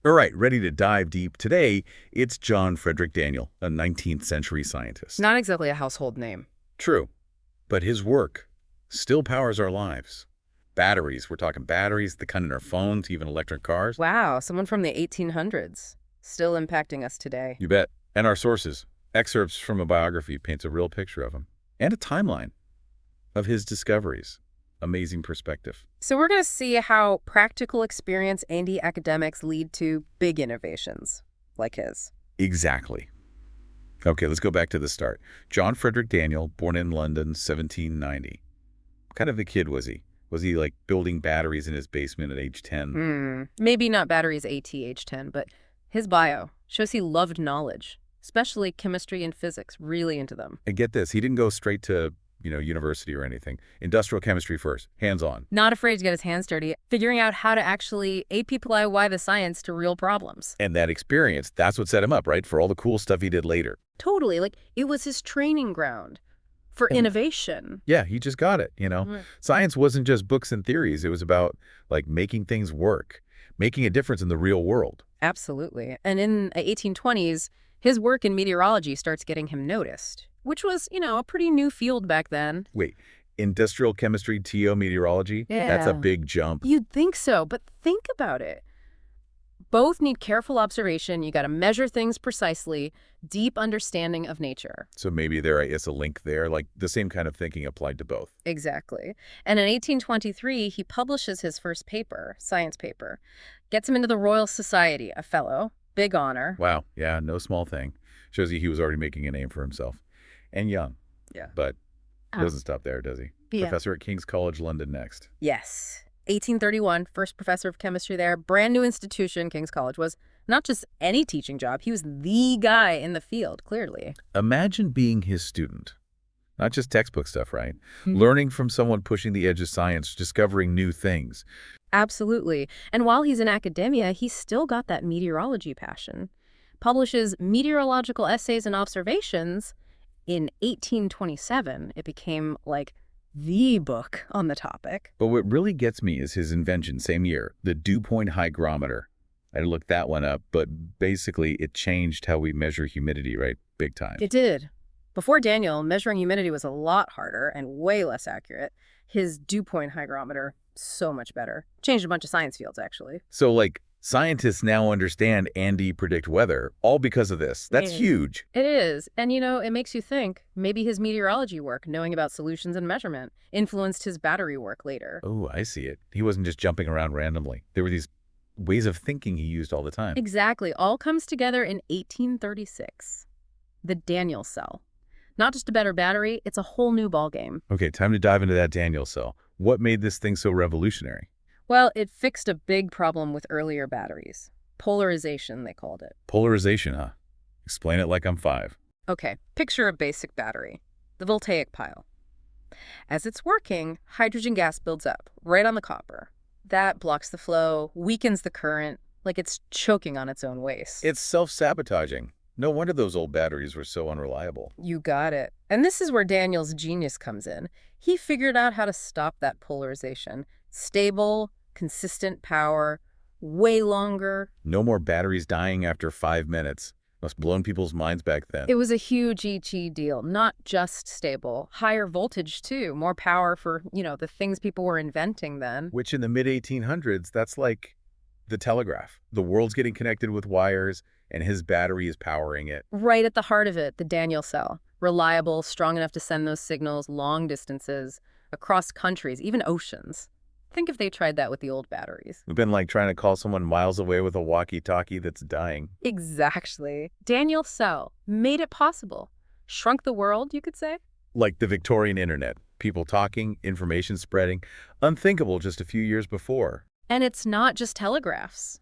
All right, ready to dive deep. Today, it's John Frederic Daniell, a 19th century scientist. Not exactly a household name. True, but his work still powers our lives. Batteries, we're talking batteries, the kind in our phones, even electric cars. Wow, someone from the 1800s. Still impacting us today. You bet. And our sources. Excerpts from a biography paints a real picture of him. And a timeline of his discoveries. Amazing perspective. So we're going to see how practical experience and the academics lead to big innovations, like his. Exactly. Okay, let's go back to the start. John Frederic Daniell, born in London, 1790. What kind of a kid was he? Was he like building batteries in his basement at age 10? Maybe not batteries age 10, but his bio shows he loved knowledge, especially chemistry and physics, really into them. And get this, he didn't go straight to, university or anything. Industrial chemistry first, hands-on. Not afraid to get his hands dirty, figuring out how to actually apply the science to real problems. And that experience, that's what set him up, right? For all the cool stuff he did later. Totally. Like, it was his training ground for innovation. Yeah, he just got it, Science wasn't just books and theories. It was about, like, making things work, making a difference in the real world. Absolutely. And in the 1820s, his work in meteorology starts getting him noticed, which was, a pretty new field back then. Wait, industrial chemistry, TO meteorology? Yeah. That's a big jump. You'd think so, but think about it. Both need careful observation. You got to measure things precisely, deep understanding of nature. So maybe there is a link there, like the same kind of thinking applied to both. Exactly. And in 1823, he publishes his first paper, science paper, gets him into the Royal Society, a fellow, big honor. Wow, yeah, no small thing. Shows you he was already making a name for himself. And young. Yeah. But doesn't stop there, does he? Yeah. Professor at King's College London next. Yes. 1831, first professor of chemistry there, brand new institution, King's College, was not just any teaching job. He was the guy in the field, clearly. Imagine being his student. Not just textbook stuff, right? Learning from someone pushing the edge of science, discovering new things. Absolutely. And while he's in academia, he's still got that meteorology passion. Publishes meteorological essays and observations. In 1827, it became like the book on the topic. But what really gets me is his invention, same year, the dew point hygrometer. I looked that one up, but basically it changed how we measure humidity, right? Big time. It did. Before Daniell, measuring humidity was a lot harder and way less accurate. His dew point hygrometer, so much better. Changed a bunch of science fields, actually. So, like, scientists now understand and predict weather, all because of this. That's huge. It is. And, it makes you think maybe his meteorology work, knowing about solutions and measurement, influenced his battery work later. Oh, I see it. He wasn't just jumping around randomly. There were these ways of thinking he used all the time. Exactly. All comes together in 1836. The Daniell Cell. Not just a better battery, it's a whole new ballgame. Okay, time to dive into that Daniell cell. What made this thing so revolutionary? Well, it fixed a big problem with earlier batteries. Polarization, they called it. Polarization, huh? Explain it like I'm 5. Okay, picture a basic battery. The Voltaic pile. As it's working, hydrogen gas builds up right on the copper. That blocks the flow, weakens the current, like it's choking on its own waste. It's self-sabotaging. No wonder those old batteries were so unreliable. You got it. And this is where Daniell's genius comes in. He figured out how to stop that polarization. Stable, consistent power, way longer. No more batteries dying after 5 minutes. Must have blown people's minds back then. It was a huge EG deal, not just stable. Higher voltage, too. More power for, the things people were inventing then. Which in the mid-1800s, that's like the telegraph. The world's getting connected with wires, and his battery is powering it. Right at the heart of it, the Daniell Cell. Reliable, strong enough to send those signals long distances, across countries, even oceans. Think if they tried that with the old batteries. We've been like trying to call someone miles away with a walkie-talkie that's dying. Exactly. Daniell Cell made it possible. Shrunk the world, you could say. Like the Victorian internet. People talking, information spreading. Unthinkable just a few years before. And it's not just telegraphs.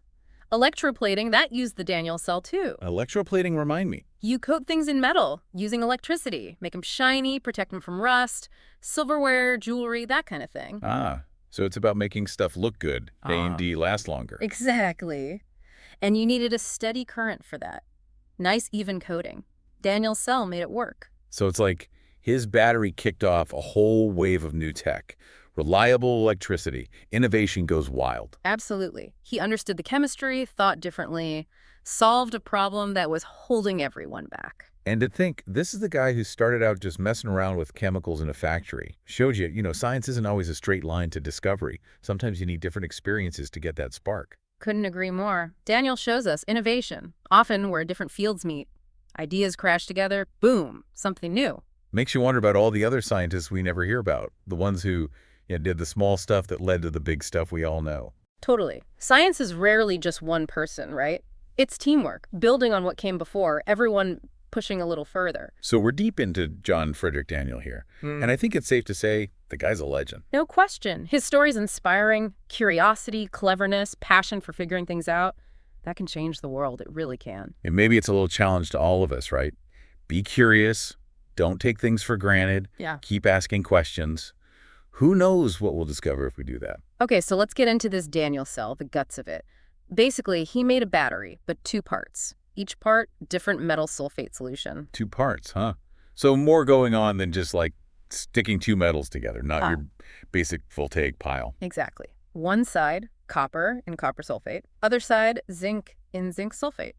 Electroplating, that used the Daniell Cell too. Electroplating, remind me. You coat things in metal using electricity. Make them shiny, protect them from rust, silverware, jewelry, that kind of thing. Ah, so it's about making stuff look good. A&D last longer. Exactly. And you needed a steady current for that. Nice even coating. Daniell Cell made it work. So it's like his battery kicked off a whole wave of new tech. Reliable electricity. Innovation goes wild. Absolutely. He understood the chemistry, thought differently, solved a problem that was holding everyone back. And to think, this is the guy who started out just messing around with chemicals in a factory. Shows you, science isn't always a straight line to discovery. Sometimes you need different experiences to get that spark. Couldn't agree more. Daniell shows us innovation, often where different fields meet. Ideas crash together, boom, something new. Makes you wonder about all the other scientists we never hear about, the ones who did the small stuff that led to the big stuff we all know. Totally. Science is rarely just one person, right? It's teamwork, building on what came before, everyone pushing a little further. So we're deep into John Frederic Daniell here, and I think it's safe to say the guy's a legend. No question. His story's inspiring. Curiosity, cleverness, passion for figuring things out. That can change the world. It really can. And maybe it's a little challenge to all of us, right? Be curious. Don't take things for granted. Yeah. Keep asking questions. Who knows what we'll discover if we do that? Okay, so let's get into this Daniell cell, the guts of it. Basically, he made a battery, but 2 parts. Each part, different metal sulfate solution. 2 parts, huh? So more going on than just like sticking 2 metals together, not your basic Voltaic pile. Exactly. One side, copper in copper sulfate. Other side, zinc in zinc sulfate.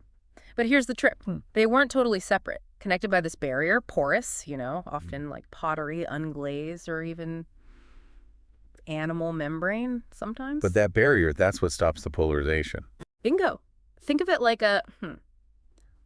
But here's the trick. They weren't totally separate. Connected by this barrier, porous, often like pottery, unglazed, or even animal membrane sometimes. But that barrier, that's what stops the polarization. Bingo. Think of it like a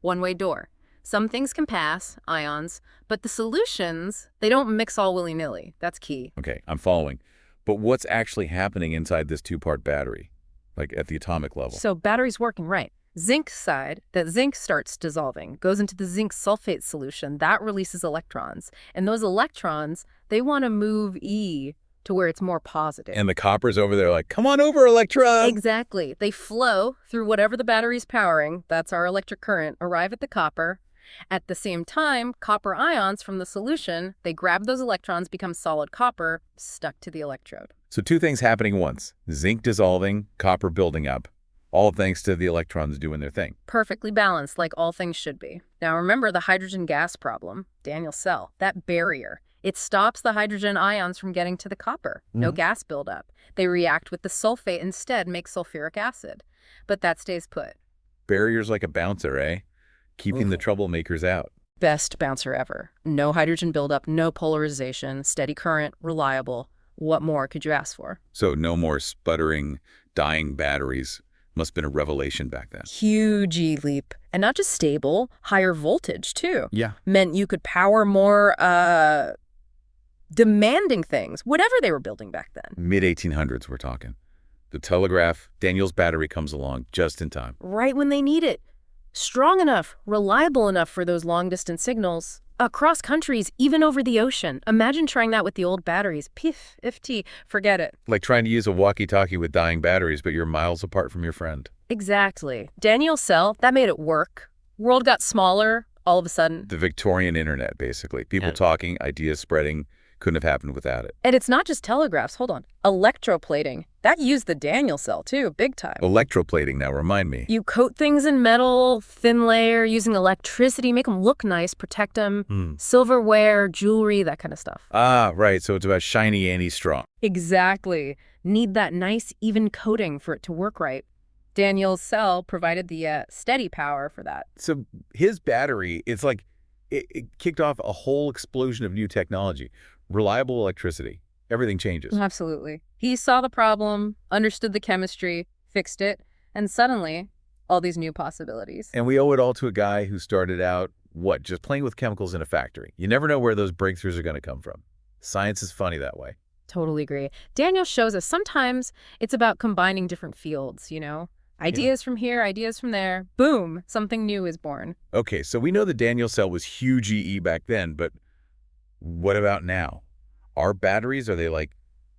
one-way door. Some things can pass, ions, but the solutions, they don't mix all willy-nilly. That's key. Okay, I'm following. But what's actually happening inside this 2-part battery, like at the atomic level? So battery's working right. Zinc side, that zinc starts dissolving, goes into the zinc sulfate solution. That releases electrons. And those electrons, they want to move E to where it's more positive. And the copper's over there like, come on over, electron! Exactly. They flow through whatever the battery's powering, that's our electric current, arrive at the copper. At the same time, copper ions from the solution, they grab those electrons, become solid copper, stuck to the electrode. So 2 things happening once. Zinc dissolving, copper building up. All thanks to the electrons doing their thing. Perfectly balanced, like all things should be. Now remember the hydrogen gas problem, Daniell cell, that barrier. It stops the hydrogen ions from getting to the copper. No gas buildup. They react with the sulfate instead, make sulfuric acid. But that stays put. Barriers like a bouncer, eh? Keeping the troublemakers out. Best bouncer ever. No hydrogen buildup, no polarization, steady current, reliable. What more could you ask for? So no more sputtering, dying batteries. Must have been a revelation back then. Huge leap. And not just stable, higher voltage, too. Yeah. Meant you could power more, demanding things, whatever they were building back then. Mid-1800s, we're talking. The telegraph, Daniell's battery comes along just in time. Right when they need it. Strong enough, reliable enough for those long-distance signals. Across countries, even over the ocean. Imagine trying that with the old batteries. Piff, ifty, forget it. Like trying to use a walkie-talkie with dying batteries, but you're miles apart from your friend. Exactly. Daniell cell, that made it work. World got smaller all of a sudden. The Victorian internet, basically. People talking, ideas spreading. Couldn't have happened without it. And it's not just telegraphs. Hold on. Electroplating. That used the Daniell cell, too, big time. Electroplating now, remind me. You coat things in metal, thin layer, using electricity, make them look nice, protect them. Silverware, jewelry, that kind of stuff. Ah, right. So it's about shiny and strong. Exactly. Need that nice, even coating for it to work right. Daniell cell provided the steady power for that. So his battery, it's like it kicked off a whole explosion of new technology. Reliable electricity. Everything changes. Absolutely. He saw the problem, understood the chemistry, fixed it, and suddenly, all these new possibilities. And we owe it all to a guy who started out, just playing with chemicals in a factory. You never know where those breakthroughs are going to come from. Science is funny that way. Totally agree. Daniell shows us sometimes it's about combining different fields, Ideas from here, ideas from there. Boom, something new is born. Okay, so we know the Daniell cell was huge EE back then, but what about now? Our batteries, are they like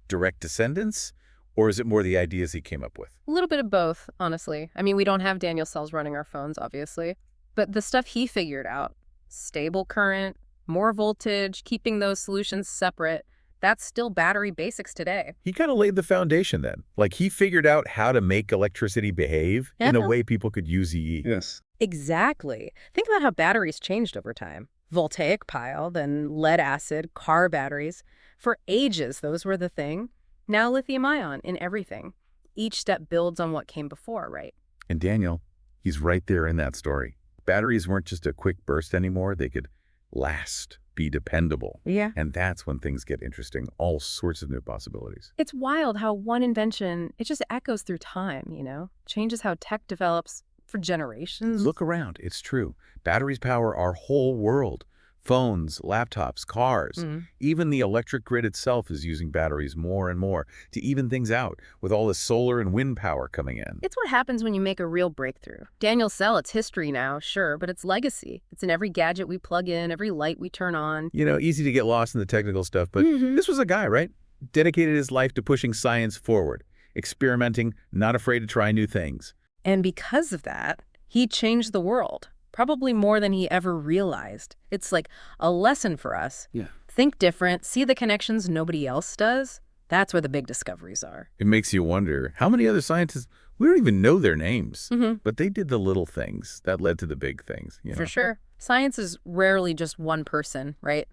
direct descendants? Or is it more the ideas he came up with? A little bit of both, honestly. I mean, we don't have Daniell cells running our phones, obviously. But the stuff he figured out, stable current, more voltage, keeping those solutions separate, that's still battery basics today. He kind of laid the foundation then. Like he figured out how to make electricity behave in a way people could use EE. Yes. Exactly. Think about how batteries changed over time. Voltaic pile, then lead acid, car batteries. For ages, those were the thing. Now lithium-ion in everything. Each step builds on what came before, right? And Daniell, he's right there in that story. Batteries weren't just a quick burst anymore. They could last, be dependable. Yeah. And that's when things get interesting. All sorts of new possibilities. It's wild how one invention, it just echoes through time, changes how tech develops for generations. Look around. It's true. Batteries power our whole world. Phones, laptops, cars. Even the electric grid itself is using batteries more and more to even things out with all the solar and wind power coming in. It's what happens when you make a real breakthrough. Daniell Cell, it's history now, sure, but it's legacy. It's in every gadget we plug in, every light we turn on. Easy to get lost in the technical stuff, but this was a guy, right? Dedicated his life to pushing science forward, experimenting, not afraid to try new things. And because of that, he changed the world. Probably more than he ever realized. It's like a lesson for us. Yeah. Think different, see the connections nobody else does. That's where the big discoveries are. It makes you wonder, how many other scientists, we don't even know their names, but they did the little things that led to the big things. For sure. Science is rarely just one person, right?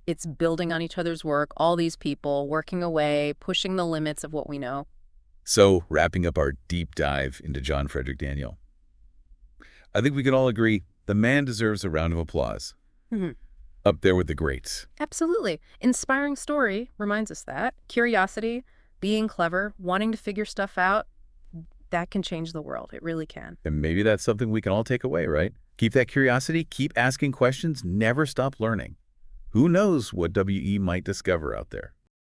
It's building on each other's work, all these people working away, pushing the limits of what we know. So, wrapping up our deep dive into John Frederic Daniell, I think we can all agree the man deserves a round of applause. Up there with the greats. Absolutely. Inspiring story reminds us that. Curiosity, being clever, wanting to figure stuff out, that can change the world. It really can. And maybe that's something we can all take away, right? Keep that curiosity, keep asking questions, never stop learning. Who knows what WE might discover out there?